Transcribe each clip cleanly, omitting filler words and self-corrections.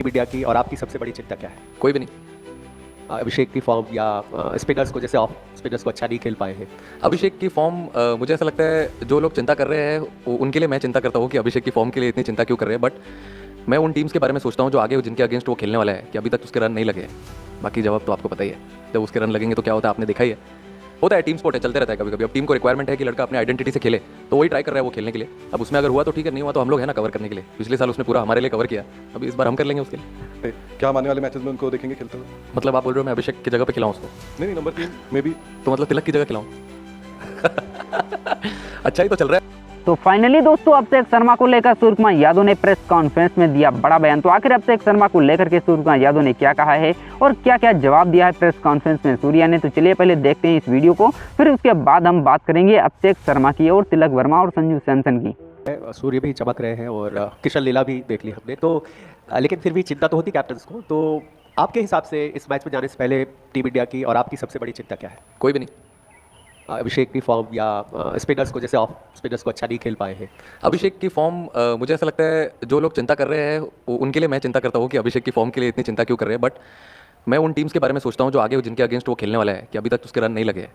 Media की और आपकी सबसे बड़ी चिंता क्या है? कोई भी नहीं। अभिषेक की फॉर्म या स्पिनर्स को, जैसे ऑफ स्पिनर्स को अच्छा नहीं खेल पाए हैं। अभिषेक की फॉर्म मुझे ऐसा लगता है जो लोग चिंता कर रहे हैं उनके लिए मैं चिंता करता हूँ कि अभिषेक की फॉर्म के लिए इतनी चिंता क्यों कर रहे हैं। बट मैं उन टीम्स के बारे में सोचता हूँ जो आगे जिनके अगेंस्ट वो खेलने वाला है कि अभी तक उसके रन नहीं लगे हैं। बाकी जवाब तो आपको पता ही है, जब उसके रन लगेंगे तो क्या होता है आपने देखा ही है। होता है, टीम स्पोर्ट है, चलते रहता है कभी कभी। अब टीम को रिक्वायरमेंट है कि लड़का अपने आइडेंटिटी से खेले, तो वही ट्राई कर रहा है वो खेलने के लिए। अब उसमें अगर हुआ तो ठीक है, नहीं हुआ तो हम लोग हैं ना कवर करने के लिए। पिछले साल उसने पूरा हमारे लिए कवर किया, अभी इस बार हम कर लेंगे उसके लिए। क्या आने वाले मैचेस में उनको देखेंगे खेलते हुए? मतलब आप बोल रहे हो मैं अभिषेक की जगह पे खिलाऊं उसको? नहीं, नंबर 3 में भी। तो मतलब तिलक की जगह खिलाऊं? अच्छा ही तो चल रहा है। तो फाइनली दोस्तों, अभिषेक शर्मा को लेकर सूर्यकुमार यादव ने प्रेस कॉन्फ्रेंस में दिया बड़ा बयान। तो आखिर अभिषेक शर्मा को लेकर के सूर्यकुमार यादव ने क्या कहा है और क्या क्या जवाब दिया है प्रेस कॉन्फ्रेंस में सूर्या ने, तो चलिए पहले देखते हैं इस वीडियो को, फिर उसके बाद हम बात करेंगे अभिषेक शर्मा की और तिलक वर्मा और संजू सैमसन की। सूर्य भी चमक रहे हैं और किशन लीला भी देख ली हमने, तो लेकिन फिर भी चिंता तो होती कैप्टन्स को। तो आपके हिसाब से इस मैच में जाने से पहले टीम इंडिया की और आपकी सबसे बड़ी चिंता क्या है? कोई भी नहीं। अभिषेक की फॉर्म या स्पिनर्स को, जैसे ऑफ स्पिनर्स को अच्छा नहीं खेल पाए हैं। अभिषेक की फॉर्म मुझे ऐसा लगता है जो लोग चिंता कर रहे हैं उनके लिए मैं चिंता करता हूँ कि अभिषेक की फॉर्म के लिए इतनी चिंता क्यों कर रहे हैं। बट मैं उन टीम्स के बारे में सोचता हूँ जो आगे जिनके अगेंस्ट वो खेलने वाला है कि अभी तक उसके रन नहीं लगे हैं।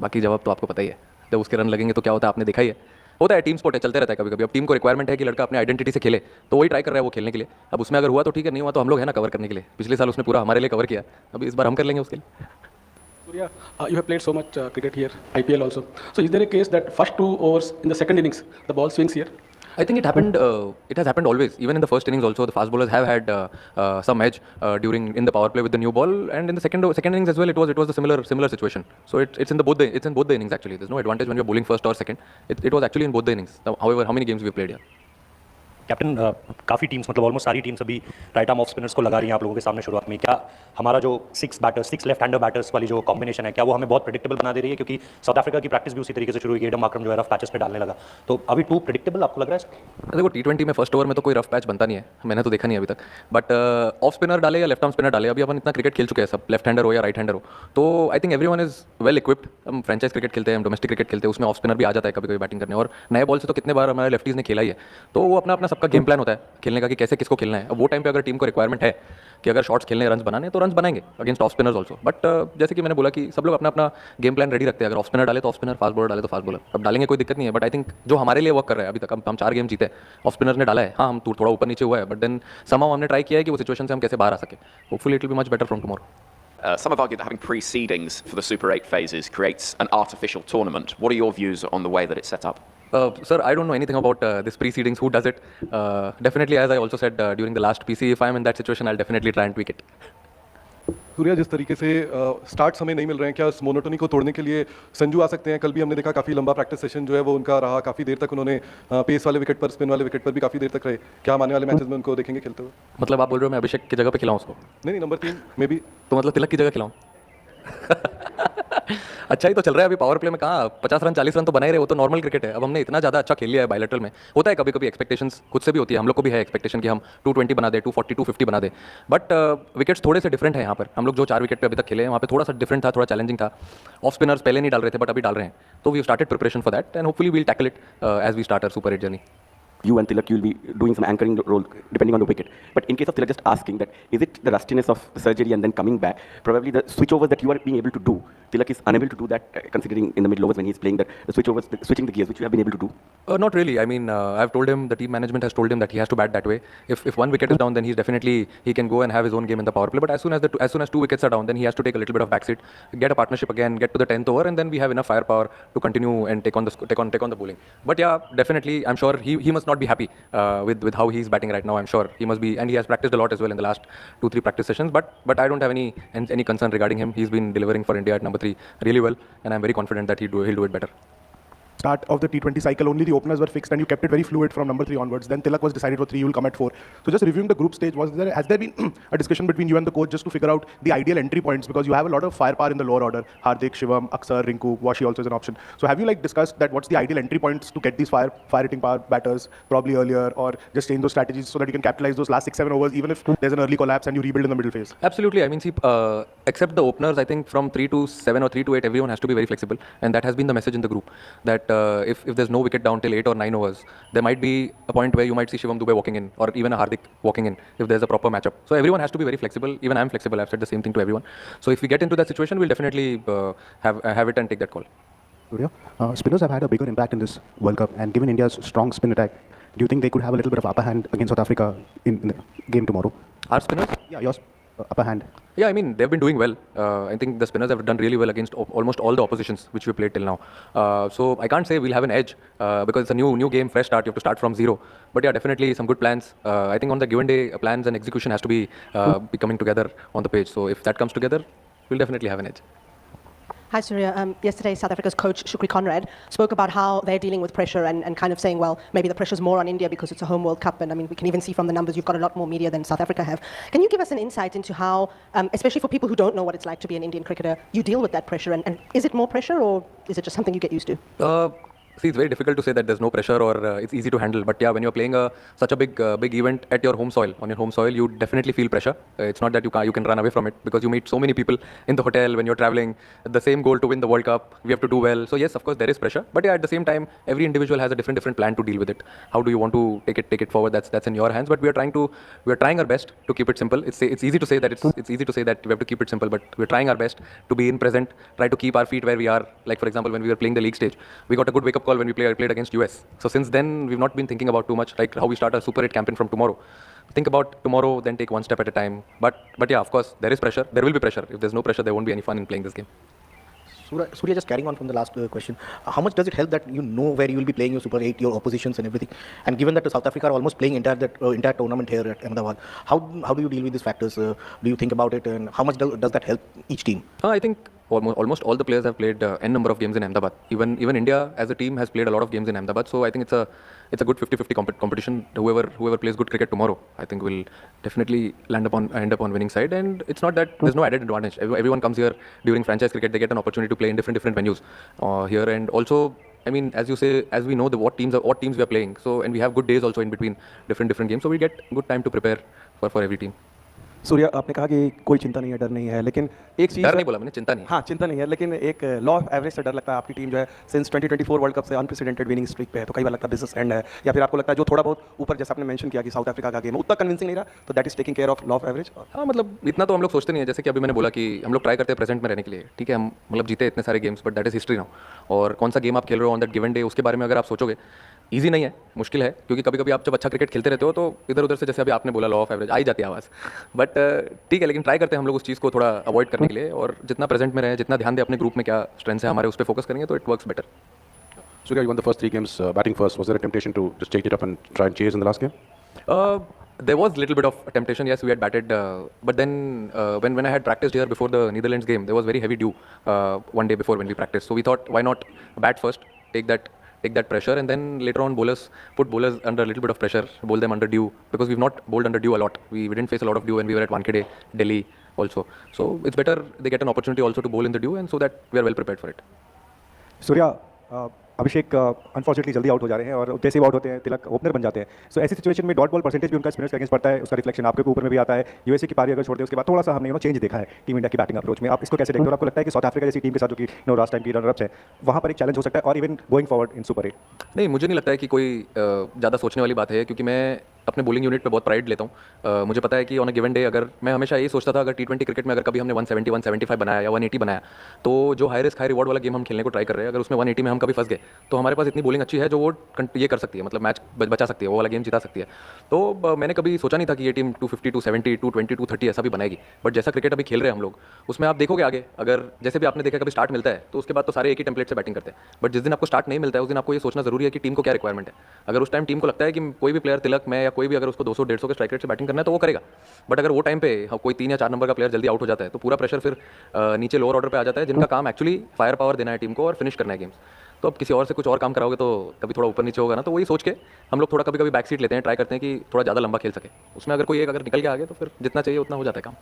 बाकी जवाब तो आपको पता ही है, जब उसके रन लगेंगे तो क्या होता है आपने देखा ही है। होता है, टीम स्पोर्ट है, चलते रहता है कभी कभी। अब टीम को रिक्वायरमेंट है कि लड़का अपने आइडेंटिटी से खेले, तो वही ट्राई कर रहा है वो खेलने के लिए। अब उसमें अगर हुआ तो ठीक है, नहीं हुआ तो हम लोग हैं ना कवर करने के लिए। पिछले साल उसने पूरा हमारे लिए कवर किया, अभी इस बार हम कर लेंगे उसके लिए। Surya, you have played so much cricket here, IPL also. So is there a case that first 2 overs in the second innings, the ball swings here? I think it happened. It has happened always. Even in the first innings, also the fast bowlers have had some edge during in the power play with the new ball, and in the second innings as well. It was a similar situation. So it's in both the innings actually. There's no advantage when you're bowling first or second. It was actually in both the innings. However, how many games we played here? Captain, काफ़ी teams मतलब almost सारी teams अभी right arm off spinners को लगा रही हैं आप लोगों के सामने शुरुआत में। क्या हमारा जो 6 लेफ्ट हैंडर बैटर्स वाली जो कॉम्बिनेशन है, क्या वो हमें बहुत प्रेडिक्टेबल बना दे रही है? क्योंकि साउथ अफ्रीका की प्रैक्टिस भी उसी तरीके से शुरू हुई, एडम मार्करम जो है रफ पैचेस पे डालने लगा, तो अभी टू प्रेडिक्टेबल आपको लग रहा है? देखो, T20 में फर्स्ट ओवर में तो कोई रफ पैच बनता नहीं है, मैंने तो देखा नहीं अभी तक। बट ऑफ स्पिनर डाले या लेफ्ट आर्म स्पिनर डाले, अभी अपन इतना क्रिकेट खेल चुके हैं सब, लेफ्ट हैंडर हो या राइट हैंडर हो, तो I think everyone is well equipped. हम फ्रेंचाइज क्रिकेट खेलते हैं, हम डोमेस्टिक क्रिकेट खेलते हैं, उसमें ऑफ स्पिनर भी आ जाता है कभी कभी बैटिंग करने। और नए बॉल से तो कितने बार हमारे लेफ्टीज ने खेला ही है, तो वो अपना अपना सबका गेम प्लान होता है खेलने का कि कैसे किसको खेलना है। अब वो टाइम पे अगर टीम को रिक्वायरमेंट है कि अगर शॉट्स खेलने, रन बनाने, तो रन बनाएंगे against off spinners also. But जैसे कि मैंने बोला कि सब लोग अपना अपना गेम प्लान रेडी रखते हैं। अगर ऑफ स्पिनर डाले तो ऑफ स्पिनर, फास्ट बॉलर डाले तो फास्ट बॉलर, अब डालेंगे, कोई दिक्कत नहीं है। बट आई थिंक जो हमारे लिए वर्क कर रहा है अभी तक, हम 4 गेम जीते, ऑफ स्पिनर ने डाला है, हाँ हम थोड़ा ऊपर नीचे हुआ है, बट देन समहाउ हमने ट्राई किया है कि वो सिचुएशन से हम कैसे बाहर आ सके। Hopefully it will be much better from tomorrow. Some have argued that having precedings for the Super 8 phases creates an artificial tournament. What are your views on the way that it's set up? Sir, I don't know anything about this precedings. Who does it? Definitely, as I also said during the last PC, if I'm in that situation, I'll definitely try and tweak it. Surya, जिस तरीके से starts हमें नहीं मिल रहे हैं, क्या उस monotony को तोड़ने के लिए संजू आ सकते हैं? कल भी हमने देखा काफ़ी लंबा प्रैक्टिस सेशन जो है वो उनका रहा, काफ़ी देर तक उन्होंने पेस वाले विकेट पर, स्पिन वाले विकेट पर भी काफ़ी देर तक रहे। क्या आने वाले मैचेस में उनको देखेंगे खेलते हुए? मतलब आप बोल रहे हो मैं अभिषेक की जगह पे खिलाऊं उसको? नहीं, नंबर 3 में भी। तो मतलब तिलक की जगह खिलाऊं? अच्छा ही तो चल रहा है अभी। पावर प्ले में कहाँ 50 रन 40 रन तो बना ही रहे, वो तो नॉर्मल क्रिकेट है। अब हमने इतना ज़्यादा अच्छा खेल लिया है बायलैटरल में। होता है कभी कभी एक्सपेक्टेशंस खुद से भी होती है, हम लोग को भी है एक्सपेक्टेशन कि हम 220 बना दे, 240 250 बना दे। बट विकेट्स थोड़े से डिफरेंट है यहाँ पर। हम लोग जो 4 विकेट पे अभी तक खेले हैं वहाँ पे थोड़ा सा डिफरेंट था, थोड़ा चैलेंजिंग था। ऑफ स्पिनर्स पहले नहीं डाल रहे थे बट अभी डाल रहे हैं, तो we started preparation for that and hopefully we'll tackle it as we start our super 8 जर्नी. You and Tilak, you'll be doing some anchoring role depending on the wicket. But in case of Tilak, just asking that, is it the rustiness of the surgery and then coming back, probably the switchovers that you are being able to do, Tilak is unable to do that, considering in the middle overs when he's playing the switchovers, switching the gears, which you have been able to do? Not really. I mean, I've told him, the team management has told him that he has to bat that way. If one wicket is down, then he can go and have his own game in the power play. But as soon as 2 wickets are down, then he has to take a little bit of backseat, get a partnership again, get to the 10th over, and then we have enough firepower to continue and take on the bowling. But yeah, definitely, I'm sure he must not be happy with how he's batting right now. I'm sure he must be, and he has practiced a lot as well in the last 2-3 practice sessions. But I don't have any concern regarding him. He's been delivering for India at number 3 really well, and I'm very confident that he'll do it better. Start of the T20 cycle, only the openers were fixed and you kept it very fluid from number 3 onwards. Then Tilak was decided for 3, you will come at 4. So just reviewing the group stage, has there been a discussion between you and the coach just to figure out the ideal entry points? Because you have a lot of firepower in the lower order. Hardik, Shivam, Aksar, Rinku, Washi also is an option. So have you discussed that what's the ideal entry points to get these fire-hitting power batters probably earlier, or just change those strategies so that you can capitalize those last 6-7 overs even if there's an early collapse and you rebuild in the middle phase? Absolutely. I mean, see, except the openers, I think from 3 to 7 or 3 to 8, everyone has to be very flexible, and that has been the message in the group, that that if there's no wicket down till 8 or 9 overs, there might be a point where you might see Shivam Dube walking in, or even a Hardik walking in, if there's a proper matchup. So everyone has to be very flexible. Even I'm flexible. I've said the same thing to everyone. So if we get into that situation, we'll definitely have it and take that call. Surya, spinners have had a bigger impact in this World Cup, and given India's strong spin attack, do you think they could have a little bit of upper hand against South Africa in the game tomorrow? Our spinners? Yeah, yours upper hand. Yeah, I mean, they've been doing well. I think the spinners have done really well against almost all the oppositions which we played till now. So I can't say we'll have an edge because it's a new game, fresh start. You have to start from zero. But yeah, definitely some good plans. I think on the given day, plans and execution has to be coming together on the page. So if that comes together, we'll definitely have an edge. Hi, Surya. Yesterday, South Africa's coach, Shukri Conrad, spoke about how they're dealing with pressure and kind of saying, well, maybe the pressure's more on India because it's a home World Cup. And I mean, we can even see from the numbers, you've got a lot more media than South Africa have. Can you give us an insight into how, especially for people who don't know what it's like to be an Indian cricketer, you deal with that pressure? And is it more pressure or is it just something you get used to? See, it's very difficult to say that there's no pressure or it's easy to handle. But yeah, when you're playing such a big event at your home soil, on your home soil, you definitely feel pressure. It's not that you can run away from it because you meet so many people in the hotel when you're traveling. The same goal to win the World Cup. We have to do well. So yes, of course, there is pressure. But yeah, at the same time, every individual has a different plan to deal with it. How do you want to take it forward? That's in your hands. But we are trying our best to keep it simple. It's easy to say that it's easy to say that we have to keep it simple. But we're trying our best to be in present. Try to keep our feet where we are. Like for example, when we were playing the league stage, we got a good wake-up call when we played against US. So since then, we've not been thinking about too much, like how we start our Super 8 campaign from tomorrow. Think about tomorrow, then take one step at a time. But yeah, of course, there is pressure. There will be pressure. If there's no pressure, there won't be any fun in playing this game. Surya, just carrying on from the last question, how much does it help that you know where you will be playing your Super 8, your oppositions and everything? And given that South Africa are almost playing entire tournament here at Ahmedabad, how do you deal with these factors? Do you think about it, and how much does that help each team? I think almost all the players have played n number of games in Ahmedabad. Even India as a team has played a lot of games in Ahmedabad. So I think it's a good 50-50 competition. Whoever plays good cricket tomorrow, I think will definitely end up on winning side. And it's not that there's no added advantage. Everyone comes here during franchise cricket. They get an opportunity to play in different venues here. And also, I mean, as you say, as we know what teams we are playing. So and we have good days also in between different games. So we get good time to prepare for every team. Surya, आपने कहा कि कोई चिंता नहीं है, डर नहीं है, लेकिन एक चीज़ डर नहीं बोला मैंने, चिंता नहीं। हाँ, चिंता नहीं है, लेकिन एक लॉ ऑफ एवरेज से डर लगता है। आपकी टीम जो है सिंस 2024 वर्ल्ड कप से अनप्रेसिडेंटेड विनिंग स्ट्रीक पे है, तो कई बार लगता है बिजनेस एंड है, या फिर आपको लगता है जो थोड़ा बहुत ऊपर जैसा आपने मेंशन किया कि साउथ अफ्रीका का गेम उतना कन्विंसिंग नहीं रहा, तो that is taking care of law of average. हाँ, मतलब इतना तो हम लोग सोचते नहीं है। जैसे कि अभी मैंने बोला कि हम लोग ट्राई करते हैं प्रेजेंट में रहने के लिए, ठीक है। हम मतलब जीते इतने सारे games, but that is history now. और कौन सा गेम आप खेल रहे हो ऑन दैट गिवन डे, उसके बारे में अगर आप सोचोगे, ईजी नहीं है, मुश्किल है, क्योंकि कभी कभी आप जब अच्छा क्रिकेट खेलते रहते हो तो इधर उधर से, जैसे अभी आपने बोला, लॉ ऑफ एवरेज आ ही जाती है आवाज़। बट ठीक है, लेकिन ट्राई करते हैं हम लोग उस चीज़ को थोड़ा अवॉइड करने के लिए, और जितना प्रेजेंट में रहे, जितना ध्यान दे अपने ग्रुप में क्या स्ट्रेंथ है हमारे, उस पर फोकस करेंगे तो it works better. Surya, you won the first 3 games batting first. Was there a temptation to just take it up and try and chase in the last game? There was a little bit of temptation, yes. We had batted, but then when I had practiced here before the Netherlands game, there was very heavy dew one day before when we practiced. So we thought, why not bat first, take that pressure, and then later on put bowlers under a little bit of pressure, bowl them under dew, because we've not bowled under dew a lot. We didn't face a lot of dew when we were at Wankhede, Delhi also. So it's better they get an opportunity also to bowl in the dew, and so that we are well prepared for it. Surya, Abhishek unfortunately जल्दी out हो जा रहे हैं, और जैसे ही out होते हैं तिलक opener बन जाते हैं। सो ऐसी सिचुएशन में डॉट बॉल परसेंटेज भी उनका स्पिनर्स के अगेंस्ट पड़ता है, उसका रिफ्लेक्शन आपके ऊपर में भी आता है। यूएसए की पारी अगर छोड़ दें, उसके बाद थोड़ा सा हमने चेंज देखा है टीम इंडिया की बैटिंग अप्रोच में। आप इसको कैसे देखते हो? आपको लगता है कि साउथ अफ्रीका जैसी टीम के साथ जो कि लास्ट टाइम की रनर-अप्स है, वहाँ पर एक चैलेंज हो सकता है, और even going forward in super 8? नहीं, मुझे नहीं लगता है कि कोई ज़्यादा सोचने वाली बात है, क्योंकि मैं अपने बॉलिंग यूनिट पे बहुत प्राइड लेता हूँ। मुझे पता है कि ऑन अ गिवन डे, अगर मैं हमेशा यही सोचता था, अगर T20 क्रिकेट में अगर कभी हमने 170, 175 बनाया या 180 बनाया, तो जो हाई रिस्क हाई रिवॉर्ड वाला गेम हम खेलने को ट्राई कर रहे हैं, अगर उसमें 180 में हम कभी फंस गए, तो हमारे पास इतनी बॉलिंग अच्छी है जो वो ये कर सकती है, मतलब मैच बचा सकती है, वो वाला गेम जिता सकती है। तो मैंने कभी सोचा नहीं था कि ये टीम 250, 270, 220, 230 ऐसा भी बनाएगी। बट जैसा क्रिकेट अभी खेल रहे हैं हम लोग, उसमें आप देखोगे आगे, अगर जैसे भी आपने देखा कभी स्टार्ट मिलता है तो उसके बाद तो सारे एक ही टेम्पलेट से बैटिंग करते हैं। बट जिस दिन आपको स्टार्ट नहीं मिलता है, उस दिन आपको ये सोचना जरूरी है कि टीम को क्या रिक्वायरमेंट है। अगर उस टाइम टीम को लगता है कि कोई भी प्लेयर, तिलक, मैं या कोई भी, अगर उसको 200-150 के स्ट्राइक रेट से बैटिंग करना है तो वो करेगा। बट अगर वो टाइम पे कोई 3 या 4 नंबर का प्लेयर जल्दी आउट हो जाता है, तो पूरा प्रेशर फिर नीचे लोअर ऑर्डर पे आ जाता है, जिनका काम एक्चुअली फायर पावर देना है टीम को और फिनिश करना है गेम्स। तो अब किसी और से कुछ और काम कराओगे तो कभी थोड़ा ऊपर नीचे होगा ना। तो वही सोच के हम लोग थोड़ा कभी कभी बैक सीट लेते हैं, ट्राई करते हैं कि थोड़ा ज़्यादा लंबा खेल सके। उसमें अगर कोई एक अगर निकल के आ गया तो फिर जितना चाहिए उतना हो जाता है काम।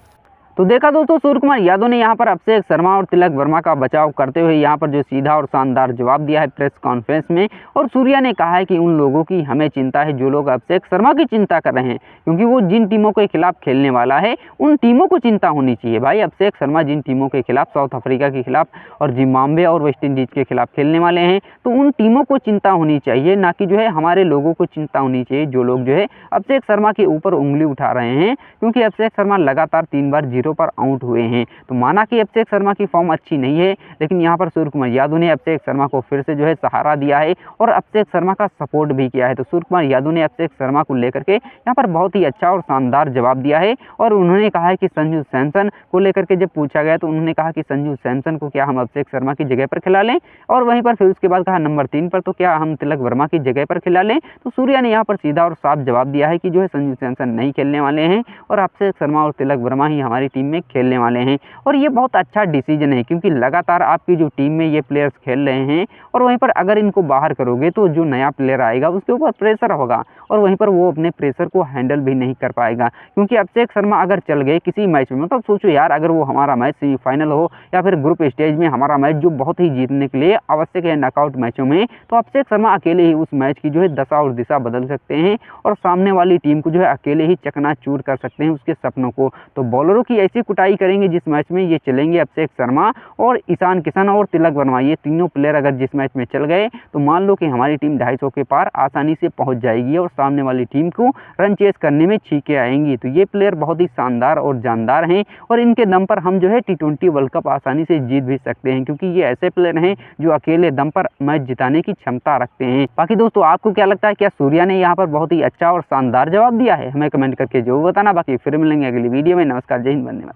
तो देखा दोस्तों, सूर्य कुमार यादव ने यहाँ पर अभिषेक शर्मा और तिलक वर्मा का बचाव करते हुए यहाँ पर जो सीधा और शानदार जवाब दिया है प्रेस कॉन्फ्रेंस में। और सूर्या ने कहा है कि उन लोगों की हमें चिंता है जो लोग अभिषेक शर्मा की चिंता कर रहे हैं, क्योंकि वो जिन टीमों के खिलाफ खेलने वाला है उन टीमों को चिंता होनी चाहिए। भाई अभिषेक शर्मा जिन टीमों के खिलाफ, साउथ अफ्रीका के खिलाफ और जिम्बाब्वे और वेस्ट इंडीज के खिलाफ खेलने वाले हैं, तो उन टीमों को चिंता होनी चाहिए, ना कि जो है हमारे लोगों को चिंता होनी चाहिए जो लोग जो है अभिषेक शर्मा के ऊपर उंगली उठा रहे हैं। क्योंकि अभिषेक शर्मा लगातार 3 बार 0 पर आउट हुए हैं। तो माना कि अभिषेक शर्मा की फॉर्म अच्छी नहीं है, लेकिन यहाँ पर सूर्य कुमार यादव ने अभिषेक शर्मा को फिर से जो है सहारा दिया है और अभिषेक शर्मा का सपोर्ट भी किया है। तो सूर्य कुमार यादव ने अभिषेक शर्मा को लेकर के यहाँ पर बहुत ही अच्छा और शानदार जवाब दिया है। और उन्होंने कहा है कि संजू सैमसन को लेकर के जब पूछा गया तो उन्होंने कहा कि संजू सैमसन को क्या हम अभिषेक शर्मा की जगह पर खिला लें, और वहीं पर फिर उसके बाद कहा नंबर 3 पर तो क्या हम तिलक वर्मा की जगह पर खिला लें। तो सूर्या ने यहाँ पर सीधा और साफ जवाब दिया है कि जो है संजू सैमसन नहीं खेलने वाले हैं और अभिषेक शर्मा और तिलक वर्मा ही हमारी टीम में खेलने वाले हैं। और ये बहुत अच्छा डिसीजन है, क्योंकि लगातार आपकी जो टीम में ये प्लेयर्स खेल रहे हैं और वहीं पर अगर इनको बाहर करोगे तो जो नया प्लेयर आएगा उसके ऊपर प्रेशर होगा और वहीं पर वो अपने प्रेशर को हैंडल भी नहीं कर पाएगा। क्योंकि अभिषेक शर्मा अगर चल गए किसी मैच में, मतलब सोचो यार, अगर वो हमारा मैच सेमीफाइनल हो या फिर ग्रुप स्टेज में हमारा मैच जो बहुत ही जीतने के लिए आवश्यक है नॉकआउट मैचों में, तो अभिषेक शर्मा अकेले ही उस मैच की जो है दशा और दिशा बदल सकते हैं और सामने वाली टीम को जो है अकेले ही चकनाचूर कर सकते हैं उसके सपनों को। तो बॉलरों की ऐसी कुटाई करेंगे जिस मैच में ये चलेंगे अभिषेक शर्मा और ईशान किशन और तिलक वर्मा, ये तीनों प्लेयर अगर जिस मैच में चल गए तो मान लो कि हमारी टीम 250 के पार आसानी से पहुंच जाएगी और सामने वाली टीम को रन चेस करने में छीके आएंगी। तो ये प्लेयर बहुत ही शानदार और जानदार हैं और इनके दम पर हम जो है T20 वर्ल्ड कप आसानी से जीत भी सकते हैं, क्योंकि ये ऐसे प्लेयर हैं जो अकेले दम पर मैच जिताने की क्षमता रखते हैं। बाकी दोस्तों, आपको क्या लगता है, क्या सूर्या ने यहाँ पर बहुत ही अच्छा और शानदार जवाब दिया है? हमें कमेंट करके जरूर बताना। बाकी फिर मिलेंगे अगली वीडियो में। नमस्कार, जय हिंद, वंदे मातरम।